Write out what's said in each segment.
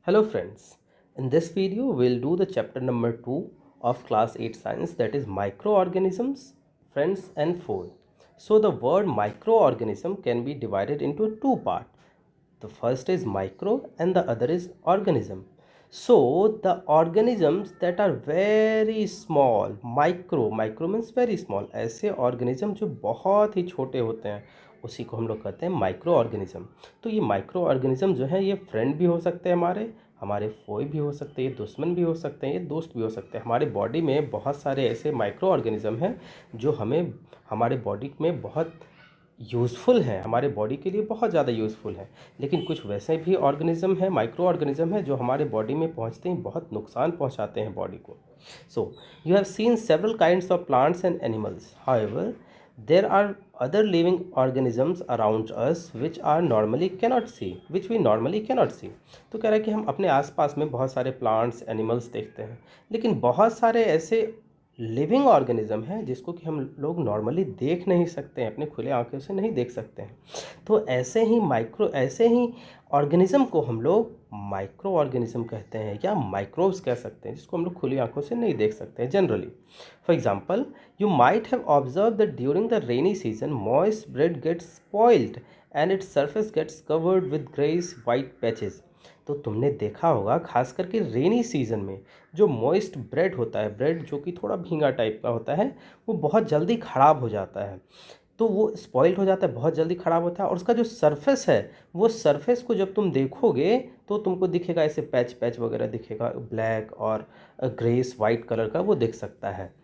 Hello friends, in this video we'll do the chapter number 2 of class 8 science, that is microorganisms, friends and foe. So the word microorganism can be divided into two parts. The first is micro and the other is organism. So the organisms that are very small, micro means very small, ऐसे organism जो बहुत ही छोटे होते हैं उसी को हम लोग कहते हैं माइक्रो ऑर्गेनिज्म। तो ये माइक्रो ऑर्गेनिज्म जो है ये फ्रेंड भी हो सकते हैं, हमारे हमारे फोए भी हो सकते हैं, ये दुश्मन भी हो सकते हैं, ये दोस्त भी हो सकते हैं। हमारे बॉडी में बहुत सारे ऐसे माइक्रो ऑर्गेनिज्म हैं जो हमें हमारे बॉडी में बहुत यूज़फुल हैं, हमारे बॉडी के लिए बहुत ज़्यादा यूज़फुल हैं। लेकिन कुछ वैसे भी ऑर्गेनिज्म है, माइक्रो ऑर्गेनिज्म है जो हमारे बॉडी में पहुंचते ही बहुत नुकसान पहुंचाते हैं बॉडी को। So you have seen several kinds of plants and animals, however there are other living organisms around us which we normally cannot see। तो कह रहा है कि हम अपने आसपास में बहुत सारे प्लांट्स एनिमल्स देखते हैं, लेकिन बहुत सारे ऐसे लिविंग ऑर्गेनिज्म हैं जिसको कि हम लोग नॉर्मली देख नहीं सकते हैं, अपने खुले आंखों से नहीं देख सकते हैं। तो ऐसे ही ऑर्गेनिज्म को हम लोग माइक्रो ऑर्गेनिज्म कहते हैं या माइक्रोब्स कह सकते हैं, जिसको हम लोग खुली आंखों से नहीं देख सकते हैं generally. For example, you might have observed that during the rainy season moist bread gets spoiled and its surface gets covered with grayish white patches। तो तुमने देखा होगा खास करके रेनी सीजन में जो मॉइस्ट ब्रेड होता है, ब्रेड जो कि थोड़ा भींगा टाइप का होता है, वो बहुत जल्दी ख़राब हो जाता है। तो वो स्पॉइल्ड हो जाता है, बहुत जल्दी ख़राब होता है, और उसका जो सरफेस है वो सरफेस को जब तुम देखोगे तो तुमको दिखेगा ऐसे पैच पैच वगैरह दिखेगा, ब्लैक और ग्रेस वाइट कलर का वो दिख सकता है।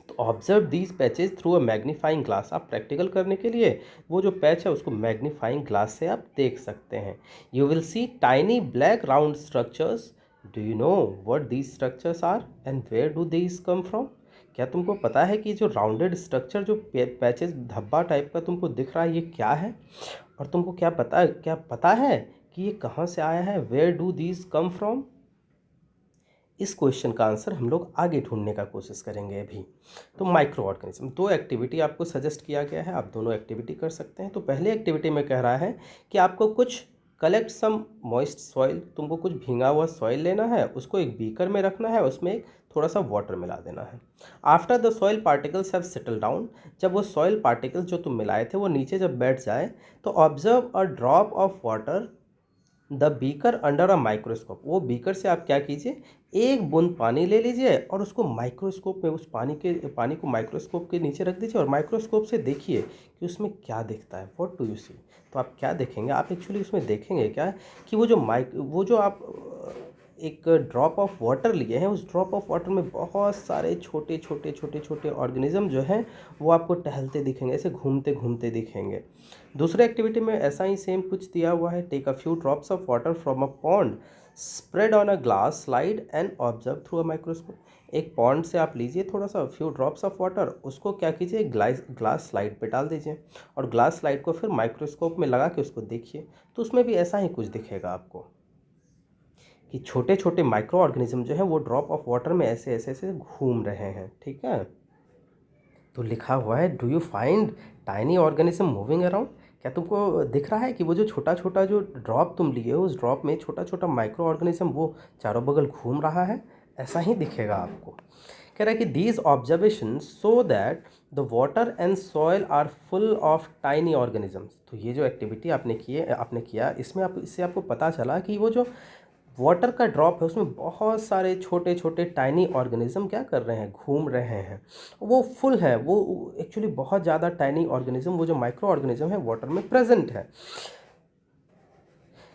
तो observe these patches through a magnifying glass. आप प्रैक्टिकल करने के लिए वो जो पैच है उसको मैग्नीफाइंग ग्लास से आप देख सकते हैं। You will see tiny black round structures. Do you know what these structures are and where do these come from? क्या तुमको पता है कि जो राउंडेड स्ट्रक्चर जो पैचेस धब्बा टाइप का तुमको दिख रहा है ये क्या है? और तुमको क्या पता है कि ये कहाँ से आया है? Where do these come from? इस क्वेश्चन का आंसर हम लोग आगे ढूंढने का कोशिश करेंगे अभी। तो माइक्रो ऑर्गेनिज्म, दो एक्टिविटी आपको सजेस्ट किया गया है, आप दोनों एक्टिविटी कर सकते हैं। तो पहले एक्टिविटी में कह रहा है कि आपको कुछ कलेक्ट सम मॉइस्ट सॉइल, तुमको कुछ भींगा हुआ सॉइल लेना है, उसको एक बीकर में रखना है, उसमें एक थोड़ा सा वाटर मिला देना है। After the soil particles have settle down, जब वो सॉइल पार्टिकल्स जो तुम मिलाए थे वो नीचे जब बैठ जाए तो observe a drop of water the beaker under a microscope. वो बीकर से आप क्या कीजिए, एक बूंद पानी ले लीजिए और उसको माइक्रोस्कोप में उस पानी को माइक्रोस्कोप के नीचे रख दीजिए और माइक्रोस्कोप से देखिए कि उसमें क्या दिखता है। What do you see? तो आप क्या देखेंगे, आप एक्चुअली उसमें देखेंगे क्या कि वो जो आप एक ड्रॉप ऑफ वाटर लिए हैं, उस ड्रॉप ऑफ वाटर में बहुत सारे छोटे छोटे ऑर्गेनिज्म जो हैं वो आपको टहलते दिखेंगे, ऐसे घूमते घूमते दिखेंगे। दूसरे एक्टिविटी में ऐसा ही सेम कुछ दिया हुआ है। Take a few drops of water from a pond, spread on a glass slide and observe through a microscope. एक पॉन्ड से आप लीजिए थोड़ा सा फ्यू ड्रॉप्स ऑफ वाटर, उसको क्या कीजिए, ग्लास स्लाइड पे डाल दीजिए और ग्लास स्लाइड को फिर माइक्रोस्कोप में लगा के उसको देखिए। तो उसमें भी ऐसा ही कुछ दिखेगा आपको कि छोटे छोटे माइक्रो ऑर्गेनिज्म जो है वो ड्रॉप ऑफ वाटर में ऐसे घूम रहे हैं। ठीक है, तो लिखा हुआ है, do you find tiny organism moving around? क्या तुमको दिख रहा है कि वो जो छोटा छोटा जो ड्रॉप तुम लिए हो उस ड्रॉप में छोटा छोटा माइक्रो ऑर्गेनिज्म वो चारों बगल घूम रहा है? ऐसा ही दिखेगा आपको। कह रहा है कि these observation so that the water and soil are full of tiny organisms. तो ये जो एक्टिविटी आपने किया इससे आपको पता चला कि वो जो वाटर का ड्रॉप है उसमें बहुत सारे छोटे छोटे टाइनी ऑर्गेनिज्म क्या कर रहे हैं, घूम रहे हैं। वो फुल है, वो एक्चुअली बहुत ज़्यादा टाइनी ऑर्गेनिज्म, वो जो माइक्रो ऑर्गेनिज्म है वाटर में प्रेजेंट है।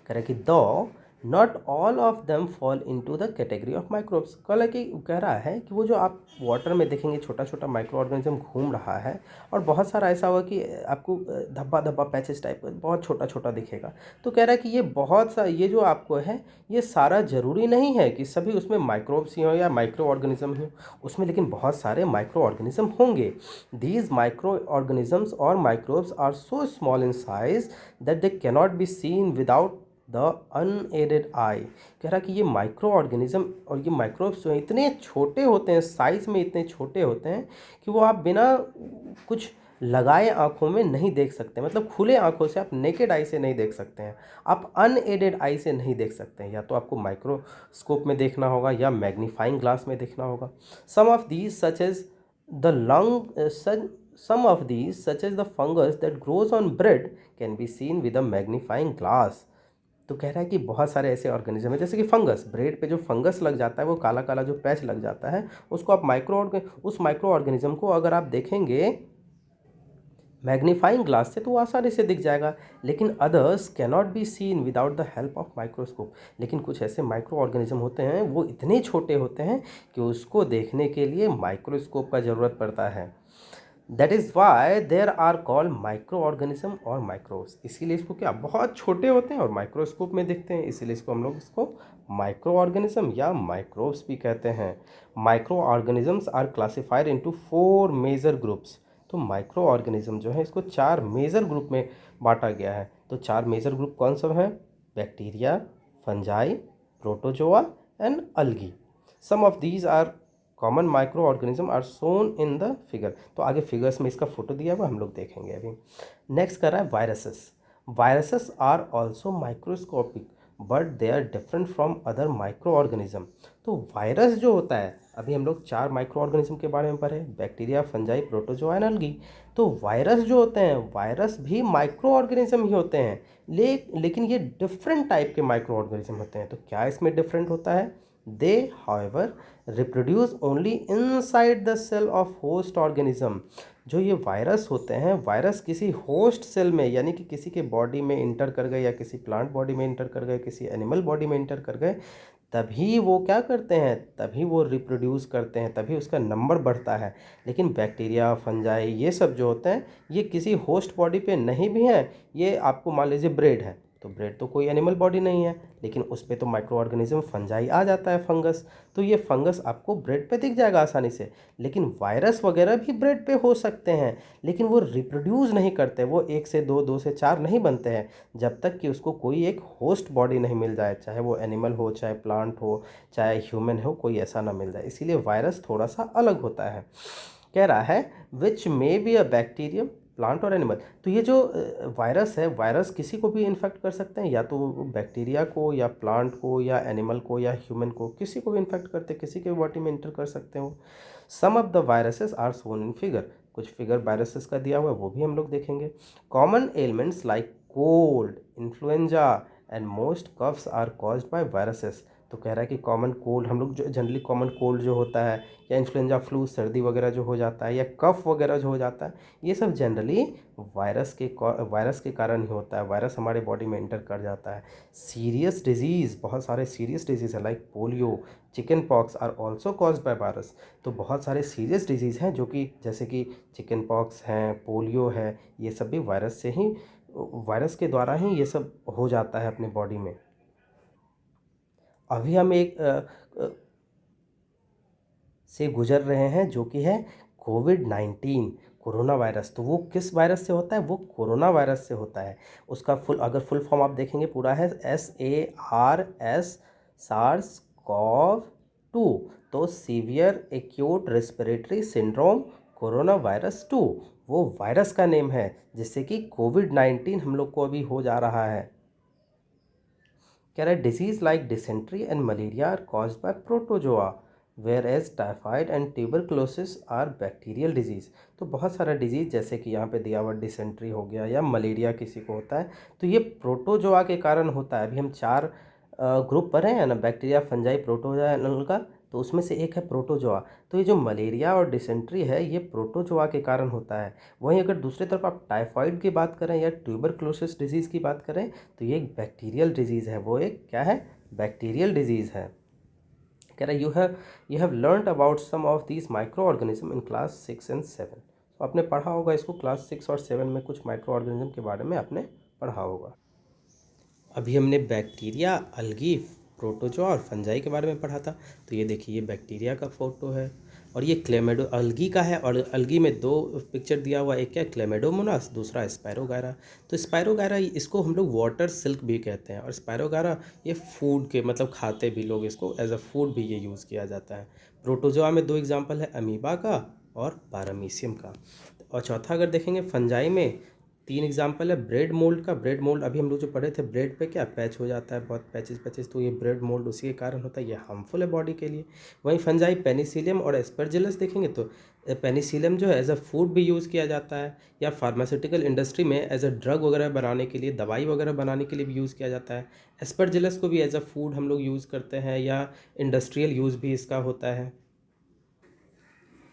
कह रहा है कि दो not all of them fall into the category of microbes. कह रहा है कि वो जो आप वाटर में देखेंगे छोटा छोटा माइक्रो ऑर्गेनिज्म घूम रहा है और बहुत सारा ऐसा होगा कि आपको धब्बा धब्बा पैचेस टाइप का बहुत छोटा छोटा दिखेगा। तो कह रहा है कि ये जो आपको है ये सारा ज़रूरी नहीं है कि सभी उसमें माइक्रोब्स ही हों या माइक्रो ऑर्गेनिज्म ही हों उसमें, लेकिन बहुत सारे माइक्रो ऑर्गेनिज्म होंगे। दीज माइक्रो ऑर्गेनिजम्स और microbes are so small in size that they cannot be seen without the unaided eye. कह रहा कि ये माइक्रो ऑर्गेनिज्म और ये माइक्रोब्स जो हैं इतने छोटे होते हैं, साइज़ में इतने छोटे होते हैं कि वो आप बिना कुछ लगाए आँखों में नहीं देख सकते, मतलब खुले आँखों से आप नेकेड आई से नहीं देख सकते हैं, आप अनएडेड आई से नहीं देख सकते हैं, या तो आपको माइक्रोस्कोप में देखना होगा या मैग्नीफाइंग ग्लास में देखना होगा। Some of these such as the lung some of these such as the fungus that grows on bread can be seen with a magnifying glass। तो कह रहा है कि बहुत सारे ऐसे ऑर्गेनिज्म है, जैसे कि फंगस, ब्रेड पे जो फंगस लग जाता है, वो काला काला जो पैच लग जाता है, उसको आप उस माइक्रो ऑर्गेनिज्म को अगर आप देखेंगे मैग्नीफाइंग ग्लास से तो वो आसानी से दिख जाएगा। लेकिन others cannot be seen without the help of microscope. लेकिन कुछ ऐसे माइक्रो ऑर्गेनिज्म होते हैं, वो इतने छोटे होते हैं कि उसको देखने के लिए माइक्रोस्कोप का ज़रूरत पड़ता है। That is why they are called micro organism और माइक्रोब्स। इसीलिए इसको क्या, बहुत छोटे होते हैं और माइक्रोस्कोप में दिखते हैं, इसीलिए इसको हम लोग इसको माइक्रो ऑर्गेनिज्म या माइक्रोब्स भी कहते हैं। Micro organisms are classified into 4 major groups. तो माइक्रो ऑर्गेनिज्म जो है इसको 4 मेजर ग्रुप में बांटा गया है। तो 4 मेजर ग्रुप कौन सब हैं? Bacteria, fungi, protozoa and algae. Some of these are common micro organism are shown in the figure. तो आगे फिगर्स में इसका फोटो दिया हुआ हम लोग देखेंगे अभी। नेक्स्ट कर रहा है viruses. Viruses are also microscopic but they are different from other micro organism. तो वायरस जो होता है, अभी हम लोग 4 माइक्रो ऑर्गेनिज्म के बारे में पढ़े, bacteria, fungi, protozoa and algae. तो वायरस जो होते हैं, वायरस भी माइक्रो ऑर्गेनिज्म ही होते हैं, लेकिन ये डिफरेंट टाइप के माइक्रो ऑर्गेनिज्म होते हैं। तो क्या इसमें डिफरेंट होता है? They however reproduce only inside the cell of host organism. जो ये वायरस होते हैं, वायरस किसी होस्ट सेल में, यानी कि किसी के बॉडी में इंटर कर गए, या किसी प्लांट बॉडी में इंटर कर गए, किसी एनिमल बॉडी में इंटर कर गए, तभी वो क्या करते हैं, तभी वो रिप्रोड्यूस करते हैं, तभी उसका नंबर बढ़ता है। लेकिन बैक्टीरिया, फंजाई, ये सब जो होते हैं, ये किसी होस्ट बॉडी पे नहीं भी हैं। ये आपको मान लीजिए ब्रेड है, तो ब्रेड तो कोई एनिमल बॉडी नहीं है, लेकिन उस पर तो माइक्रो ऑर्गेनिज्म फंजाई आ जाता है, फंगस। तो ये फंगस आपको ब्रेड पे दिख जाएगा आसानी से। लेकिन वायरस वगैरह भी ब्रेड पे हो सकते हैं, लेकिन वो रिप्रोड्यूस नहीं करते, वो 1 से 2, 2 से 4 नहीं बनते हैं, जब तक कि उसको कोई एक होस्ट बॉडी नहीं मिल जाए, चाहे वो एनिमल हो, चाहे प्लांट हो, चाहे ह्यूमन हो, कोई ऐसा ना मिल जाए। इसीलिए वायरस थोड़ा सा अलग होता है। कह रहा है which may be a bacterium, plant और एनिमल। तो ये जो वायरस है, वायरस किसी को भी इन्फेक्ट कर सकते हैं, या तो बैक्टीरिया को, या प्लांट को, या एनिमल को, या ह्यूमन को, किसी को भी इन्फेक्ट करते, किसी के बॉडी में इंटर कर सकते हो। Some of the viruses are shown in figure. कुछ फिगर वायरसेस का दिया हुआ है, वो भी हम लोग देखेंगे। Common elements like cold, influenza and most coughs are caused by viruses. तो कह रहा है कि कॉमन कोल्ड, हम लोग जो जनरली कॉमन कोल्ड जो होता है, या इन्फ्लुएंजा फ्लू, सर्दी वगैरह जो हो जाता है, या कफ वगैरह जो हो जाता है, ये सब जनरली वायरस के कारण ही होता है। वायरस हमारे बॉडी में इंटर कर जाता है। सीरियस डिजीज़, बहुत सारे सीरियस डिजीज़ है, like polio, chicken pox are also caused by virus. तो बहुत सारे सीरियस डिजीज़ हैं जो कि, जैसे कि चिकन पॉक्स हैं, पोलियो है, ये सब भी वायरस के द्वारा ही ये सब हो जाता है अपने बॉडी में। अभी हम एक से गुजर रहे हैं, जो कि है कोविड-19, कोरोना वायरस। तो वो किस वायरस से होता है? वो कोरोना वायरस से होता है। उसका अगर फुल फॉर्म आप देखेंगे, पूरा है SARS, सार्स कॉव 2। तो severe acute respiratory syndrome corona virus 2, वो वायरस का नेम है, जिससे कि कोविड-19 हम लोग को अभी हो जा रहा है। कह रहा है disease like dysentery and malaria are caused by protozoa, whereas typhoid and tuberculosis are bacterial disease. तो बहुत सारा डिजीज़, जैसे कि यहाँ पे दिया हुआ डिसेंट्री हो गया, या मलेरिया किसी को होता है, तो ये प्रोटोजोआ के कारण होता है। अभी हम 4 ग्रुप पर हैं ना, बैक्टीरिया, फंजाई, प्रोटोजोआ का, तो उसमें से एक है प्रोटोजोआ। तो ये जो मलेरिया और डिसेंट्री है, ये प्रोटोजोआ के कारण होता है। वहीं अगर दूसरी तरफ आप टाइफाइड की बात करें, या ट्यूबरक्लोसिस डिजीज़ की बात करें, तो ये एक बैक्टीरियल डिजीज़ है। वो एक क्या है? बैक्टीरियल डिजीज़ है। कह रहा है you have learned about some of these micro organism in class 6 and 7। तो आपने पढ़ा होगा इसको, क्लास 6 और 7 में कुछ माइक्रो ऑर्गेनिज्म के बारे में आपने पढ़ा होगा। अभी हमने बैक्टीरिया, अलगी, प्रोटोजोआ और फंजाई के बारे में पढ़ा था। तो ये देखिए, ये बैक्टीरिया का फोटो है, और ये क्लेमेडो अलगी का है। और अलगी में 2 पिक्चर दिया हुआ, एक क्या क्लेमेडोमोनास, दूसरा स्पायरोगायरा। तो स्पायरोगायरा, इसको हम लोग वाटर सिल्क भी कहते हैं, और स्पायरोगायरा ये फूड के, मतलब खाते भी लोग इसको, एज अ फूड भी ये यूज़ किया जाता है। प्रोटोजोआ में 2 एग्जाम्पल है, अमीबा का और पारामीशियम का। और चौथा अगर देखेंगे फंजाई में 3 एग्जाम्पल है ब्रेड मोल्ड का। ब्रेड मोल्ड अभी हम लोग जो पढ़े थे, ब्रेड पे क्या पैच हो जाता है, बहुत पैचेस, तो ये ब्रेड मोल्ड उसी के कारण होता है, ये हार्मफुल है बॉडी के लिए। वहीं फंजाई पेनिसिलियम और एस्परजिलस देखेंगे तो पेनिसिलियम जो है एज अ फूड भी यूज़ किया जाता है, या फार्मास्यूटिकल इंडस्ट्री में एज अ ड्रग वगैरह बनाने के लिए, दवाई वगैरह बनाने के लिए भी यूज़ किया जाता है। एस्परजिलस को भी एज अ फूड हम लोग यूज़ करते हैं, या इंडस्ट्रियल यूज़ भी इसका होता है।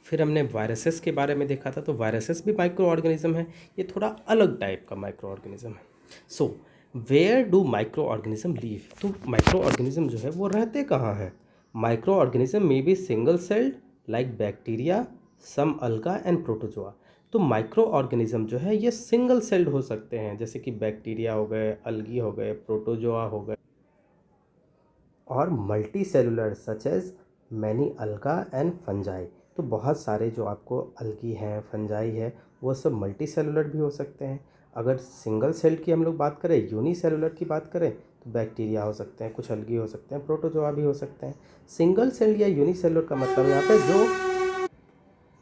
फिर हमने वायरसेस के बारे में देखा था, तो वायरसेस भी माइक्रो ऑर्गेनिज्म है, ये थोड़ा अलग टाइप का माइक्रो ऑर्गेनिज्म है। So where do micro organism live, तो माइक्रो ऑर्गेनिज्म जो है वो रहते कहाँ हैं? Micro organism may be single celled like bacteria, some alga and protozoa. तो माइक्रो ऑर्गेनिज्म जो है ये सिंगल सेल्ड हो सकते हैं, जैसे कि बैक्टीरिया हो गए, अलगी हो गए, प्रोटोजोआ हो गए, और multi cellular such as many alga and fungi. तो बहुत सारे जो आपको अलगी हैं, फंजाई है, वो सब मल्टी सेलुलर भी हो सकते हैं। अगर सिंगल सेल की हम लोग बात करें, यूनिसेलुलर की बात करें, तो बैक्टीरिया हो सकते हैं, कुछ अलगी हो सकते हैं, प्रोटोजोआ भी हो सकते हैं। सिंगल सेल या यूनिसेलुलर का मतलब यहाँ पे जो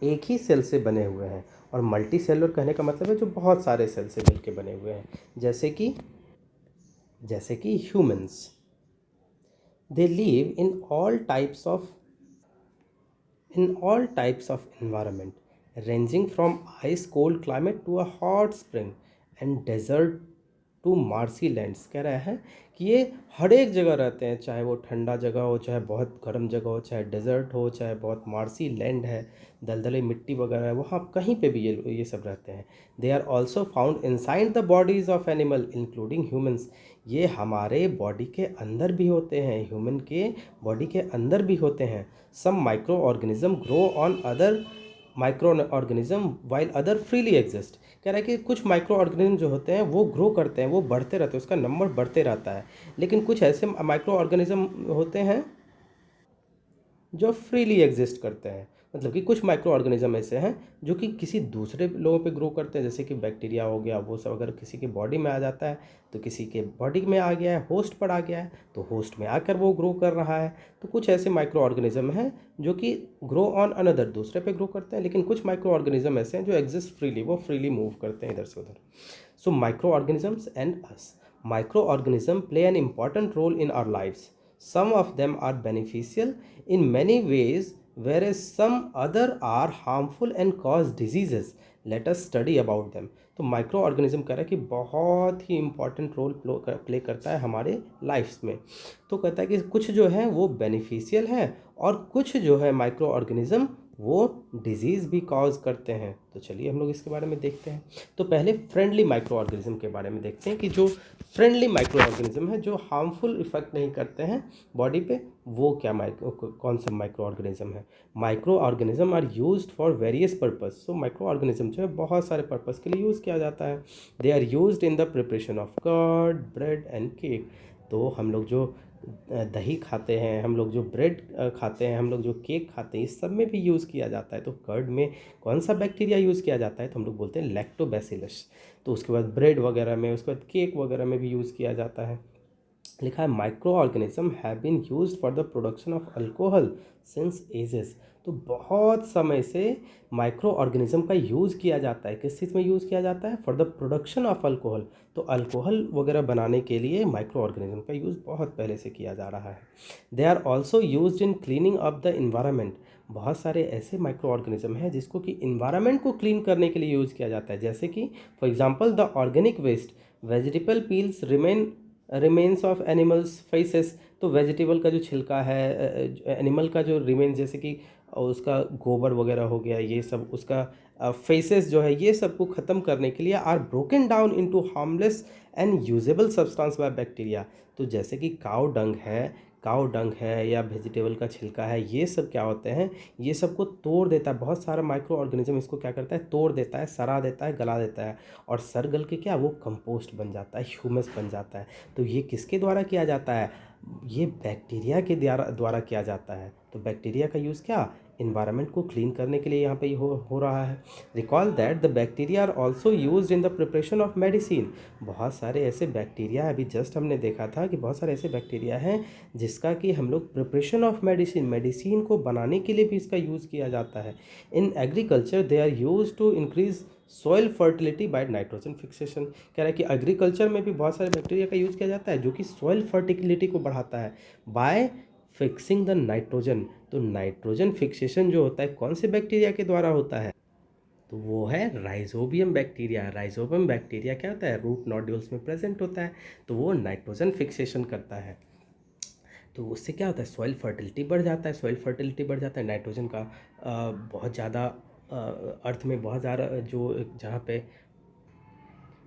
एक ही सेल से बने हुए हैं, और मल्टी सेलुलर कहने का मतलब है जो बहुत सारे सेल से मिलके बने हुए हैं, जैसे कि humans. They live in all types of environment, ranging from ice cold climate to a hot spring and desert to marshy lands। कह रहा है कि ये हर एक जगह रहते हैं, चाहे वो ठंडा जगह हो, चाहे बहुत गर्म जगह हो, चाहे डेजर्ट हो, चाहे बहुत मार्सी लैंड है, दलदली मिट्टी वगैरह है, वहाँ कहीं पे भी ये सब रहते हैं। They are also found inside the bodies of animal including humans. ये हमारे बॉडी के अंदर भी होते हैं, ह्यूमन के बॉडी के अंदर भी होते हैं। Some micro organism grow on other micro organism while other freely exist. कह रहा है कि कुछ माइक्रो ऑर्गेनिज्म जो होते हैं वो ग्रो करते हैं, वो बढ़ते रहते हैं, उसका नंबर बढ़ते रहता है। लेकिन कुछ ऐसे माइक्रो ऑर्गेनिज्म होते हैं जो फ्रीली एग्जिस्ट करते हैं, मतलब कि कुछ माइक्रो ऑर्गेनिज्म ऐसे हैं जो कि किसी दूसरे लोगों पे ग्रो करते हैं, जैसे कि बैक्टीरिया हो गया, वो सब अगर किसी के बॉडी में आ जाता है तो किसी के बॉडी में आ गया है, होस्ट पर आ गया है, तो होस्ट में आकर वो ग्रो कर रहा है। तो कुछ ऐसे माइक्रो ऑर्गेनिज्म हैं जो कि ग्रो ऑन अनदर, दूसरे पे ग्रो करते हैं। लेकिन कुछ माइक्रो ऑर्गेनिज्म ऐसे हैं जो एग्जिस्ट फ्रीली, वो फ्रीली मूव करते हैं इधर से उधर। So microorganisms and us, microorganism play an important role in our lifes. Some of them are beneficial in many ways, whereas some other are harmful and cause diseases. Let us study about them. तो micro organism कह रहा है कि बहुत ही important role play करता है हमारे lives में। तो कहता है कि कुछ जो है वो बेनिफिशियल है, और कुछ जो है माइक्रो ऑर्गेनिज्म वो डिजीज़ भी कॉज करते हैं। तो चलिए हम लोग इसके बारे में देखते हैं। तो पहले फ्रेंडली माइक्रो ऑर्गेनिज्म के बारे में देखते हैं कि जो फ्रेंडली माइक्रो ऑर्गेनिज्म है, जो हार्मफुल इफेक्ट नहीं करते हैं बॉडी पे, वो क्या कौन सा माइक्रो ऑर्गेनिज्म है। Micro organism are used for various purpose. So micro organism जो है बहुत सारे पर्पस के लिए यूज़ किया जाता है। They are used in the preparation of curd, bread and cake. तो हम लोग जो दही खाते हैं, हम लोग जो ब्रेड खाते हैं, हम लोग जो केक खाते हैं, इस सब में भी यूज़ किया जाता है। तो कर्ड में कौन सा बैक्टीरिया यूज़ किया जाता है, तो हम लोग बोलते हैं लैक्टोबैसिलस। तो उसके बाद ब्रेड वगैरह में, उसके बाद केक वगैरह में भी यूज़ किया जाता है। लिखा है microorganism have been used for the production of alcohol since ages. तो बहुत समय से माइक्रो ऑर्गेनिज्म का यूज़ किया जाता है। किस चीज़ में यूज़ किया जाता है? For the production of alcohol. तो अल्कोहल वगैरह बनाने के लिए माइक्रो ऑर्गेनिज्म का यूज़ बहुत पहले से किया जा रहा है। They are also used in cleaning up the environment. बहुत सारे ऐसे माइक्रो ऑर्गेनिज्म हैं जिसको कि इन्वायरमेंट को क्लीन करने के लिए यूज़ किया जाता है, जैसे कि for example the organic waste, vegetable peels remains of animals faeces. तो वेजिटेबल का जो छिलका है, एनिमल का जो रिमेन्स, जैसे कि उसका गोबर वगैरह हो गया, ये सब उसका फेसेस जो है, ये सब को ख़त्म करने के लिए are broken down into harmless and usable substance by bacteria. तो जैसे कि काउ डंग है या वेजिटेबल का छिलका है, ये सब क्या होते हैं, ये सब को तोड़ देता है। बहुत सारा माइक्रो ऑर्गेनिज्म इसको क्या करता है, तोड़ देता है, सड़ा देता है, गला देता है, और सर गल के क्या वो कंपोस्ट बन जाता है, ह्यूमस बन जाता है। तो ये किसके द्वारा किया जाता है? ये बैक्टीरिया के द्वारा किया जाता है। तो बैक्टीरिया का यूज़ क्या, इन्वायरमेंट को क्लीन करने के लिए यहाँ पे हो रहा है। Recall that the bacteria are also use in the preparation of medicine. बहुत सारे ऐसे बैक्टीरिया, अभी जस्ट हमने देखा था कि बहुत सारे ऐसे बैक्टीरिया हैं जिसका कि हम लोग प्रिपरेशन ऑफ मेडिसिन को बनाने के लिए भी इसका यूज़ किया जाता है। In agriculture they are use to increase soil fertility by nitrogen fixation. कह रहा है कि एग्रीकल्चर में भी बहुत सारे बैक्टीरिया का यूज़ किया जाता है जो कि सॉइल फर्टिलिटी को बढ़ाता है बाय फिक्सिंग द नाइट्रोजन। तो नाइट्रोजन फिक्सेशन जो होता है कौन से बैक्टीरिया के द्वारा होता है? तो वो है राइजोबियम बैक्टीरिया। राइजोबियम बैक्टीरिया क्या होता है? रूट नोड्यूल्स में प्रेजेंट होता है, तो वो नाइट्रोजन फिक्सेशन करता है। तो उससे क्या होता है? सॉइल फर्टिलिटी बढ़ जाता है। सॉइल फर्टिलिटी बढ़ जाता है, नाइट्रोजन का बहुत ज़्यादा अर्थ में बहुत ज़्यादा जो जहाँ पे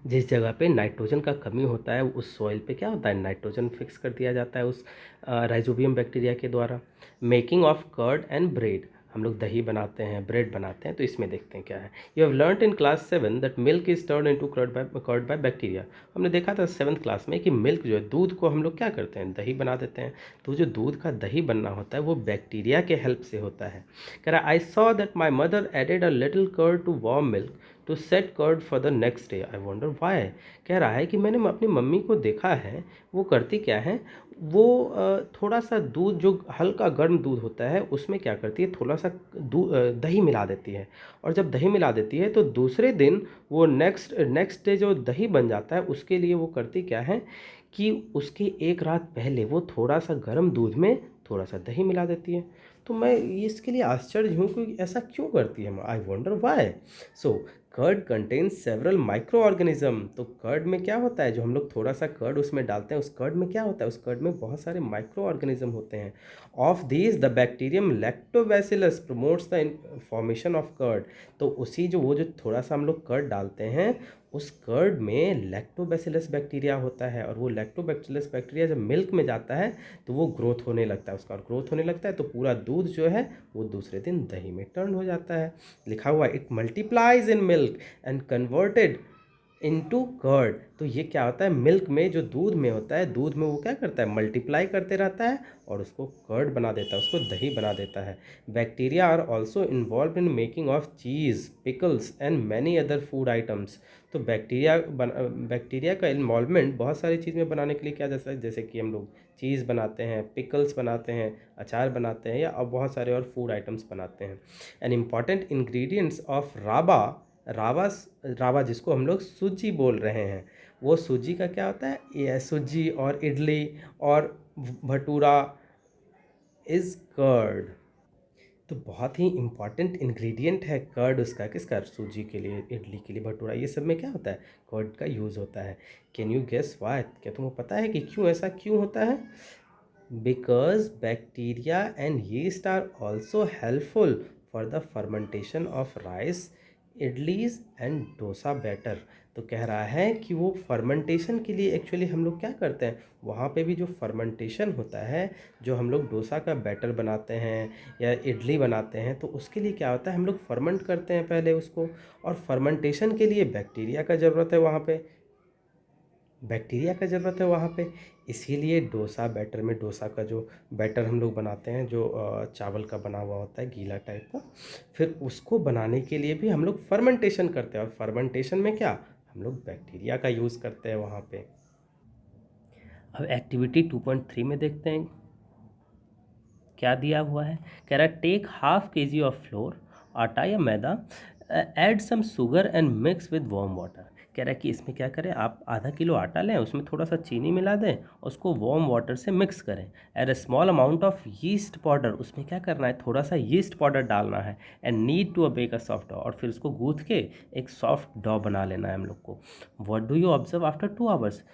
जिस जगह पे नाइट्रोजन का कमी होता है उस सॉइल पे क्या होता है? नाइट्रोजन फिक्स कर दिया जाता है उस राइजोबियम बैक्टीरिया के द्वारा। Making of curd and bread, हम लोग दही बनाते हैं, ब्रेड बनाते हैं, तो इसमें देखते हैं क्या है। You have learned in class 7 that milk is turn into curd by bacteria. हमने देखा था 7th क्लास में कि मिल्क जो है, दूध को हम लोग क्या करते हैं? दही बना देते हैं। तो जो दूध का दही बनना होता है वो बैक्टीरिया के हेल्प से होता है। कह रहा है I saw that my mother added a little curd to warm milk to set curd for the next day, I wonder why. कह रहा है कि मैंने अपनी मम्मी को देखा है, वो करती क्या है, वो थोड़ा सा दूध, जो हल्का गर्म दूध होता है उसमें क्या करती है, थोड़ा सा दही मिला देती है। और जब दही मिला देती है तो दूसरे दिन वो नेक्स्ट डे जो दही बन जाता है उसके लिए वो करती क्या है कि उसके एक रात पहले वो थोड़ा सा गर्म दूध में थोड़ा सा दही मिला देती है। तो मैं इसके लिए आश्चर्य हूँ कि ऐसा क्यों करती है, I wonder why. So curd contains several micro organism. तो कर्ड में क्या होता है, जो हम लोग थोड़ा सा कर्ड उसमें डालते हैं, उस कर्ड में क्या होता है? उस कर्ड में बहुत सारे माइक्रो ऑर्गेनिज्म होते हैं। Of these the bacterium Lactobacillus promotes the formation of curd. तो उसी जो थोड़ा सा हम लोग कर्ड डालते हैं उस कर्ड में लैक्टोबैसिलस बैक्टीरिया होता है, और वो लैक्टोबैसिलस बैक्टीरिया जब मिल्क में जाता है तो वो ग्रोथ होने लगता है उसका, और ग्रोथ होने लगता है तो पूरा दूध जो है वो दूसरे दिन दही में टर्न हो जाता है। लिखा हुआ it multiplies in milk and converted into curd. तो ये क्या होता है, मिल्क में जो दूध में होता है, दूध में वो क्या करता है, मल्टीप्लाई करते रहता है और उसको कर्ड बना देता है, उसको दही बना देता है। Bacteria are also involve in making of cheese, pickles and many other food items. तो बैक्टीरिया का इन्वॉल्वमेंट बहुत सारी चीज़ में बनाने के लिए किया जाता है, जैसे कि हम लोग चीज़ बनाते हैं, पिकल्स बनाते हैं, अचार बनाते हैं, या अब बहुत सारे और फूड आइटम्स बनाते हैं। एन इम्पॉर्टेंट इंग्रेडिएंट्स ऑफ राबा, रावा जिसको हम लोग सूजी बोल रहे हैं, वो सूजी का क्या होता है, ये सूजी और इडली और भटूरा इज़ कर्ड। तो बहुत ही इम्पॉर्टेंट इंग्रेडिएंट है कर्ड उसका, किसका, सूजी के लिए, इडली के लिए, भटूरा, ये सब में क्या होता है, कर्ड का यूज़ होता है। Can you guess why? क्या तुमको पता है कि क्यों ऐसा क्यों होता है? Because bacteria and yeast are also helpful for the fermentation of rice, idlis and dosa batter. तो कह रहा है कि वो फर्मेंटेशन के लिए एक्चुअली हम लोग क्या करते हैं, वहाँ पे भी जो फर्मेंटेशन होता है, जो हम लोग डोसा का बैटर बनाते हैं या इडली बनाते हैं, तो उसके लिए क्या होता है, हम लोग फर्मेंट करते हैं पहले उसको, और फर्मेंटेशन के लिए बैक्टीरिया का ज़रूरत है वहाँ पे, बैक्टीरिया का ज़रूरत है वहाँ पे। इसीलिए डोसा बैटर में, डोसा का जो बैटर हम लोग बनाते हैं, जो चावल का बना हुआ होता है, गीला टाइप का, फिर उसको बनाने के लिए भी हम लोग फर्मेंटेशन करते हैं, और फर्मेंटेशन में क्या, हम लोग बैक्टीरिया का यूज़ करते हैं वहाँ पे। अब एक्टिविटी 2.3 में देखते हैं क्या दिया हुआ है। कह रहा है टेक ½ kg ऑफ फ्लोर, आटा या मैदा, add some sugar and mix with warm water. कह रहा है कि इसमें क्या करें, आप ½ किलो आटा लें, उसमें थोड़ा सा चीनी मिला दें, उसको वार्म वाटर से मिक्स करें। Add a small amount of yeast powder, उसमें क्या करना है, थोड़ा सा यीस्ट पाउडर डालना है। And need to bake a soft dough, और फिर उसको गूँथ के एक सॉफ्ट डॉ बना लेना है हम लोग को। What do you observe after 2 hours?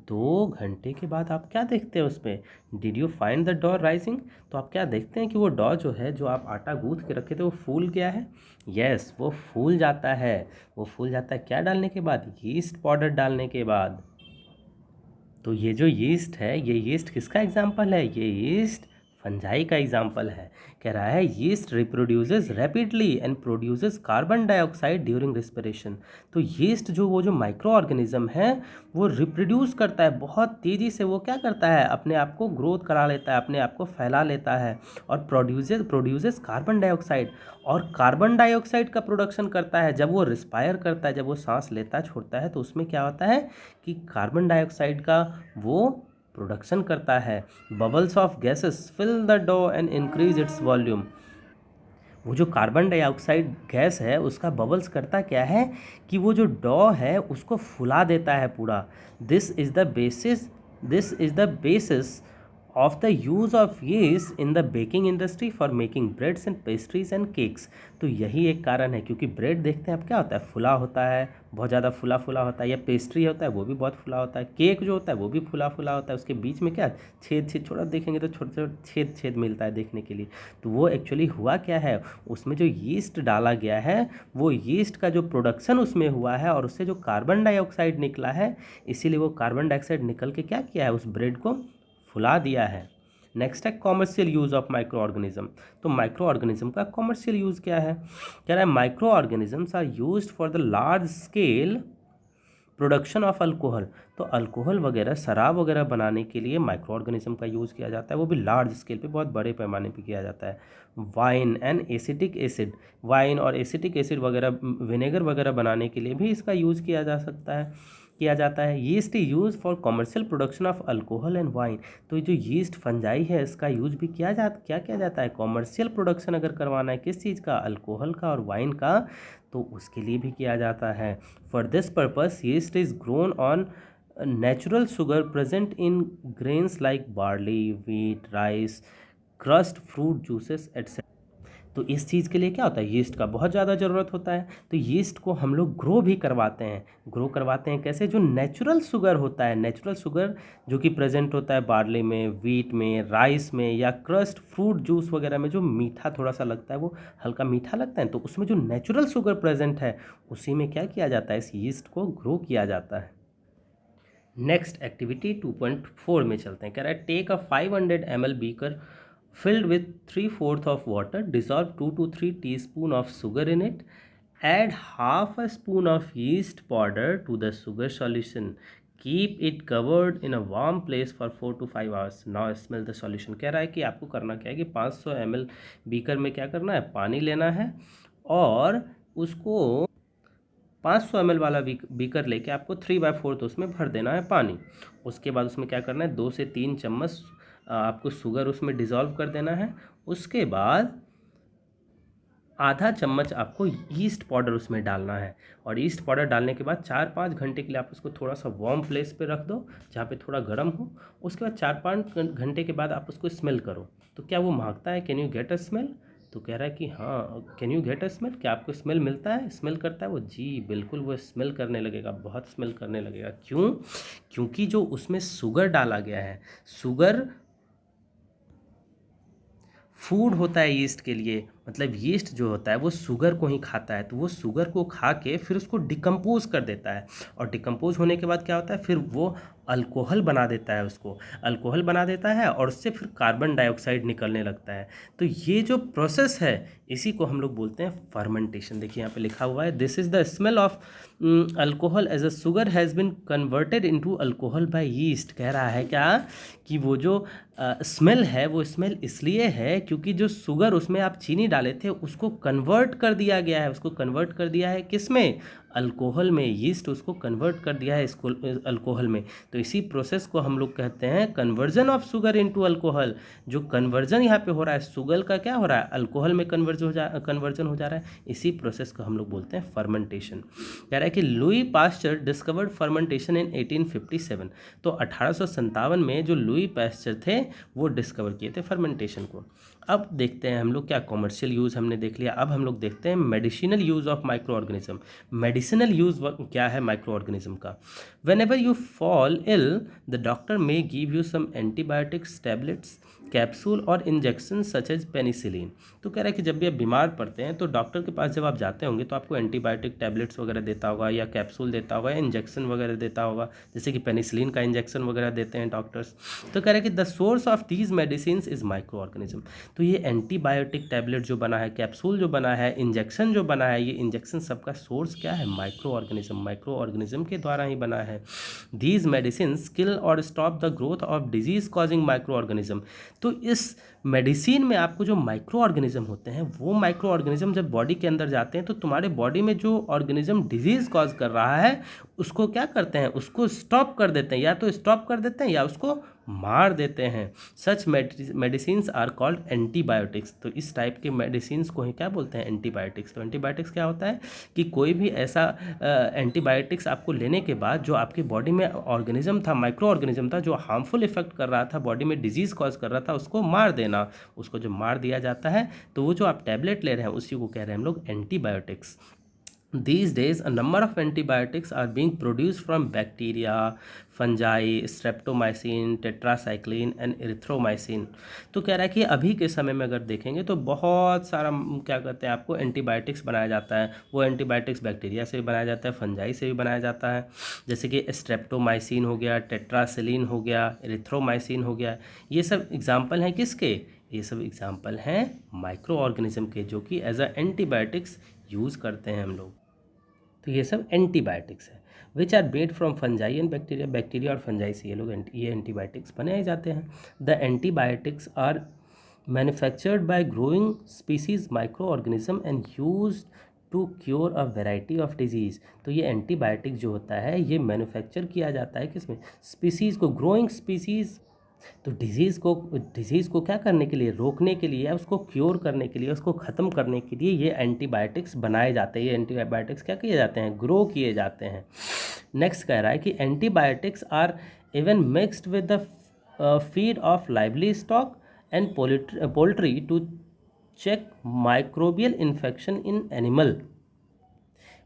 2 घंटे के बाद आप क्या देखते हैं उसमें? डिड यू फाइंड द डॉ राइजिंग? तो आप क्या देखते हैं कि वो डॉ जो है, जो आप आटा गूँथ के रखे थे, वो फूल गया है। यस, वो फूल जाता है। वो फूल जाता है क्या डालने के बाद? यीस्ट पाउडर डालने के बाद। तो ये जो यीस्ट है, ये यीस्ट किसका एग्जाम्पल है? ये यीस्ट फंजाई का एग्जाम्पल है। कह रहा है yeast reproduces rapidly and produces carbon dioxide during respiration. तो यीस्ट वो जो माइक्रो ऑर्गेनिज्म है वो रिप्रोड्यूस करता है बहुत तेज़ी से। वो क्या करता है, अपने आप को ग्रोथ करा लेता है, अपने आप को फैला लेता है और प्रोड्यूसेस कार्बन डाइऑक्साइड। और कार्बन डाइऑक्साइड का प्रोडक्शन करता है जब वो रिस्पायर करता है, जब वो सांस लेता छोड़ता है तो उसमें क्या होता है कि कार्बन डाइऑक्साइड का वो प्रोडक्शन करता है। Bubbles of gases fill the dough and increase its volume. वो जो कार्बन डाइऑक्साइड गैस है उसका बबल्स करता क्या है कि वो जो डॉ है उसको फुला देता है पूरा। This is the basis of the use of yeast in the baking industry for making breads and pastries and cakes. तो यही एक कारण है, क्योंकि ब्रेड देखते हैं आप क्या होता है, फुला होता है, बहुत ज़्यादा फुला फुला होता है, या पेस्ट्री होता है वो भी बहुत फुला होता है, केक जो होता है वो भी फुला फुला होता है, उसके बीच में क्या छेद छेद, छोटा देखेंगे तो छोटे छोटे छेद छेद मिलता है देखने के लिए। तो वो एक्चुअली हुआ क्या है, उसमें जो यीस्ट डाला गया है वो यीस्ट का जो प्रोडक्शन उसमें हुआ है और उससे जो कार्बन डाइऑक्साइड निकला है, इसीलिए वो कार्बन डाइऑक्साइड निकल के क्या किया है, उस ब्रेड को फुला दिया है। नेक्स्ट है commercial use of micro organism. तो माइक्रो ऑर्गेनिज्म का कॉमर्शियल यूज़ क्या है, कह रहा है micro organisms are used for the large scale production of alcohol. तो अल्कोहल वगैरह, शराब वगैरह बनाने के लिए माइक्रो ऑर्गेनिज्म का यूज़ किया जाता है, वो भी लार्ज स्केल पे, बहुत बड़े पैमाने पे किया जाता है। Wine and acetic acid, wine और एसिटिक एसिड वगैरह, विनेगर वगैरह बनाने के लिए भी इसका यूज़ किया जाता है। Yeast use for commercial production of alcohol and wine. तो जो यीस्ट फंजाई है इसका यूज़ भी किया जाता है कमर्शियल प्रोडक्शन अगर करवाना है किस चीज़ का, अल्कोहल का और वाइन का, तो उसके लिए भी किया जाता है। For this purpose yeast is grown on natural sugar present in grains like barley, wheat, rice, crust, fruit juices etcetera. तो इस चीज़ के लिए क्या होता है, यीस्ट का बहुत ज़्यादा ज़रूरत होता है। तो यीस्ट को हम लोग ग्रो करवाते हैं कैसे, जो नेचुरल शुगर होता है, नेचुरल शुगर जो कि प्रेजेंट होता है बार्ले में, व्हीट में, राइस में, या क्रस्ट, फ्रूट जूस वगैरह में, जो मीठा थोड़ा सा लगता है, वो हल्का मीठा लगता है, तो उसमें जो नेचुरल शुगर प्रेजेंट है उसी में क्या किया जाता है, इस यीस्ट को ग्रो किया जाता है। नेक्स्ट एक्टिविटी 2.4 में चलते हैं। कह रहा है take a 500 ml beaker filled with 3/4 of water, dissolve 2 to 3 teaspoon of sugar in it, add half a spoon of yeast powder to the sugar solution, keep it covered in a warm place for 4 to 5 hours, now smell the solution। कह रहा है कि आपको करना क्या है कि 500 ml beaker में क्या करना है, पानी लेना है और उसको 500 ml वाला बीकर लेके आपको 3/4 उसमें भर देना है पानी। उसके बाद उसमें क्या करना है, 2 से 3 चम्मच आपको शुगर उसमें डिज़ोल्व कर देना है। उसके बाद आधा चम्मच आपको ईस्ट पाउडर उसमें डालना है और ईस्ट पाउडर डालने के बाद 4-5 घंटे के लिए आप उसको थोड़ा सा वार्म प्लेस पे रख दो जहाँ पे थोड़ा गर्म हो। उसके बाद 4-5 घंटे के बाद आप उसको स्मेल करो, तो क्या वो महकता है, can you get a smell. तो कह रहा है कि हाँ, can you get a smell, क्या आपको स्मेल मिलता है, स्मेल करता है वो, जी बिल्कुल वो स्मेल करने लगेगा, बहुत स्मेल करने लगेगा। क्यों, क्योंकि जो उसमें शुगर डाला गया है, शुगर फूड होता है यीस्ट के लिए, मतलब यीस्ट जो होता है वो शुगर को ही खाता है, तो वो शुगर को खा के फिर उसको डिकम्पोज कर देता है और डिकम्पोज होने के बाद क्या होता है, फिर वो अल्कोहल बना देता है, उसको अल्कोहल बना देता है और उससे फिर कार्बन डाइऑक्साइड निकलने लगता है। तो ये जो प्रोसेस है इसी को हम लोग बोलते हैं फर्मेंटेशन। देखिए यहाँ पे लिखा हुआ है, this is the smell of alcohol as a sugar has been converted into alcohol by yeast. कह रहा है क्या कि वो जो स्मेल है वो स्मेल इसलिए है क्योंकि जो शुगर उसमें आप चीनी डाले थे उसको कन्वर्ट कर दिया गया है, उसको कन्वर्ट कर दिया है किस में, अल्कोहल में। यीस्ट उसको कन्वर्ट कर दिया है इसको अल्कोहल में। तो इसी प्रोसेस को हम लोग कहते हैं conversion of sugar into alcohol. जो कन्वर्जन यहाँ पे हो रहा है शुगर का, क्या हो रहा है, अल्कोहल में कन्वर्जन हो जा रहा है, इसी प्रोसेस को हम लोग बोलते हैं फर्मेंटेशन। कह रहा है कि लुई पास्चर डिस्कवर्ड फर्मेंटेशन इन 1857। तो 1857 में जो लुई पास्चर थे वो डिस्कवर किए थे फर्मेंटेशन को। अब देखते हैं हम लोग क्या कॉमर्शियल यूज़ हमने देख लिया, अब हम लोग देखते हैं medicinal use of microorganism. Medicinal use क्या है माइक्रो ऑर्गेनिज्म का, whenever you fall ill the doctor may give you some antibiotics tablets capsule और इंजेक्शन सच एज पेनिसिलिन। तो कह रहा है कि जब भी आप बीमार पड़ते हैं तो डॉक्टर के पास जब आप जाते होंगे तो आपको एंटीबायोटिक टैबलेट्स वगैरह देता होगा, या कैप्सूल देता होगा, या इंजेक्शन वगैरह देता होगा, जैसे कि पेनिसिलिन का इंजेक्शन वगैरह देते हैं डॉक्टर्स। तो कह रहा है कि the source of these medicine is micro organism. तो ये एंटीबायोटिक टैबलेट जो बना है, कैप्सूल जो बना है, इंजेक्शन जो बना है, ये इंजेक्शन सबका सोर्स क्या है? Micro organism. माइक्रो ऑर्गेनिज्म के द्वारा ही बना है। दीज मेडिसिन किल और stop the growth of disease causing micro organism. तो इस मेडिसिन में आपको जो माइक्रो ऑर्गेनिज्म होते हैं, वो माइक्रो ऑर्गेनिज्म जब बॉडी के अंदर जाते हैं तो तुम्हारे बॉडी में जो ऑर्गेनिज्म डिजीज कॉज कर रहा है उसको क्या करते हैं? उसको स्टॉप कर देते हैं, या तो स्टॉप कर देते हैं या उसको मार देते हैं। सच मेडिसिन्स आर कॉल्ड एंटीबायोटिक्स। तो इस टाइप के मेडिसिन्स को ही क्या बोलते हैं? एंटीबायोटिक्स। तो एंटीबायोटिक्स क्या होता है कि कोई भी ऐसा एंटीबायोटिक्स आपको लेने के बाद जो आपकी बॉडी में ऑर्गेनिज्म था, माइक्रो ऑर्गेनिज्म था, जो हार्मफुल इफेक्ट कर रहा था, बॉडी में डिजीज कॉज कर रहा था, उसको मार देना। उसको जो मार दिया जाता है तो वो जो आप टैबलेट ले रहे हैं उसी को कह रहे हैं हम लोग antibiotics. These days, a number of antibiotics are being produced from bacteria, fungi, streptomycin, tetracycline and erythromycin। तो कह रहा है कि अभी के समय में अगर देखेंगे तो बहुत सारा क्या कहते हैं आपको एंटीबायोटिक्स बनाया जाता है। वो एंटीबायोटिक्स बैक्टीरिया से भी बनाया जाता है, फंजाई से भी बनाया जाता है, जैसे कि स्ट्रेप्टोमाइसिन हो गया, टेट्रासिलिन हो गया, एरिथ्रोमाइसिन हो गया। ये सब एग्जाम्पल हैं किसके? ये सब एग्जाम्पल हैं माइक्रो ऑर्गेनिज्म के, जो कि एज अ एंटीबायोटिक्स यूज़ करते हैं हम लोग। तो ये सब एंटीबायोटिक्स है which are made from fungi and bacteria. Bacteria और फंजाई से ये एंटीबायोटिक्स बनाए जाते हैं। The antibiotics are manufactured by growing species microorganism and use to cure a variety of disease. तो ये एंटीबायोटिक जो होता है ये मैन्युफैक्चर किया जाता है किसमें? स्पीसीज़ को, ग्रोइंग स्पीसीज़। तो डिजीज़ को क्या करने के लिए? रोकने के लिए, या उसको क्योर करने के लिए, उसको ख़त्म करने के लिए ये एंटीबायोटिक्स बनाए जाते हैं। ये एंटीबायोटिक्स क्या किए जाते हैं? ग्रो किए जाते हैं। नेक्स्ट कह रहा है कि antibiotics are even mixed with the feed of lively stock and poultry to check microbial infection in animal.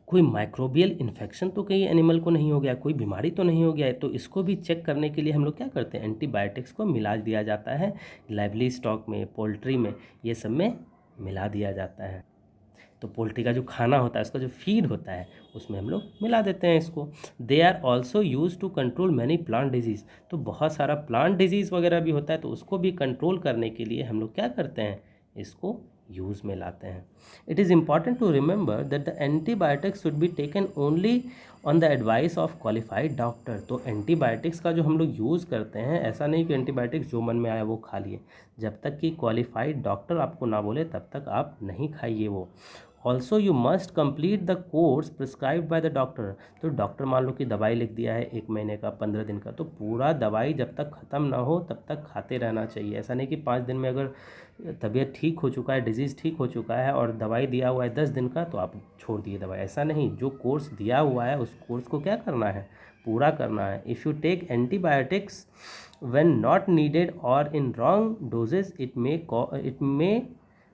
कोई माइक्रोबियल इन्फेक्शन तो कहीं एनिमल को नहीं हो गया, कोई बीमारी तो नहीं हो गया है, तो इसको भी चेक करने के लिए हम लोग क्या करते हैं? एंटीबायोटिक्स को मिला दिया जाता है लाइवली स्टॉक में, पोल्ट्री में, ये सब में मिला दिया जाता है। तो पोल्ट्री का जो खाना होता है, उसका जो फीड होता है, उसमें हम लोग मिला देते हैं इसको। They are also use to control many plant disease. तो बहुत सारा प्लांट डिजीज़ वगैरह भी होता है, तो उसको भी कंट्रोल करने के लिए हम लोग क्या करते हैं? इसको यूज़ में लाते हैं। It is important to remember that the antibiotics should be taken only on the advice of qualified doctor. तो एंटीबायोटिक्स का जो हम लोग यूज़ करते हैं, ऐसा नहीं कि एंटीबायोटिक्स जो मन में आया वो खा लिए। जब तक कि क्वालिफाइड डॉक्टर आपको ना बोले तब तक आप नहीं खाइए वो। Also you must complete the course prescribed by the doctor. तो डॉक्टर मान लो कि दवाई लिख दिया है 1 महीने का, 15 दिन का, तो पूरा दवाई जब तक ख़त्म ना हो तब तक खाते रहना चाहिए। ऐसा नहीं कि 5 दिन में अगर तबीयत ठीक हो चुका है, डिजीज़ ठीक हो चुका है और दवाई दिया हुआ है 10 दिन का, तो आप छोड़ दिए दवाई। ऐसा नहीं, जो कोर्स दिया हुआ है उस कोर्स को क्या करना है? पूरा करना है। If you take antibiotics when not needed or in wrong doses, it may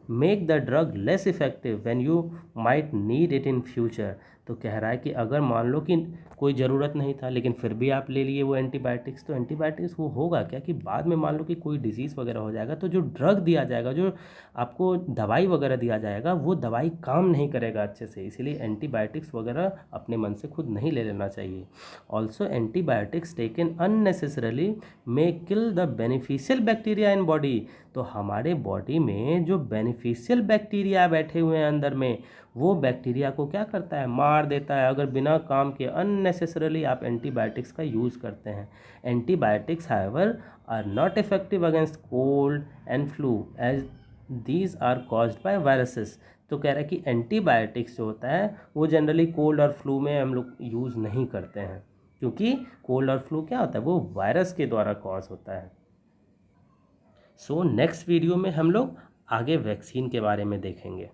make the drug less effective when you might need it in future. तो कह रहा है कि अगर मान लो कि कोई ज़रूरत नहीं था लेकिन फिर भी आप ले लिए वो एंटीबायोटिक्स, तो एंटीबायोटिक्स वो होगा क्या कि बाद में मान लो कि कोई डिजीज़ वगैरह हो जाएगा तो जो ड्रग दिया जाएगा, जो आपको दवाई वगैरह दिया जाएगा, वो दवाई काम नहीं करेगा अच्छे से। इसीलिए एंटीबायोटिक्स वगैरह अपने मन से खुद नहीं ले लेना चाहिए। Also antibiotics taken unnecessarily may kill the beneficial bacteria in body. तो हमारे बॉडी में जो बेनिफिशियल बैक्टीरिया बैठे हुए हैं अंदर में, वो बैक्टीरिया को क्या करता है? मार देता है, अगर बिना काम के अननेसेसरली आप एंटीबायोटिक्स का यूज़ करते हैं। Antibiotics however are not effective against cold and flu as these are caused by viruses. तो कह रहा है कि एंटीबायोटिक्स जो होता है वो जनरली कोल्ड और फ्लू में हम लोग यूज़ नहीं करते हैं, क्योंकि कोल्ड और फ्लू क्या होता है? वो वायरस के द्वारा कॉज होता है। सो नेक्स्ट वीडियो में हम लोग आगे वैक्सीन के बारे में देखेंगे।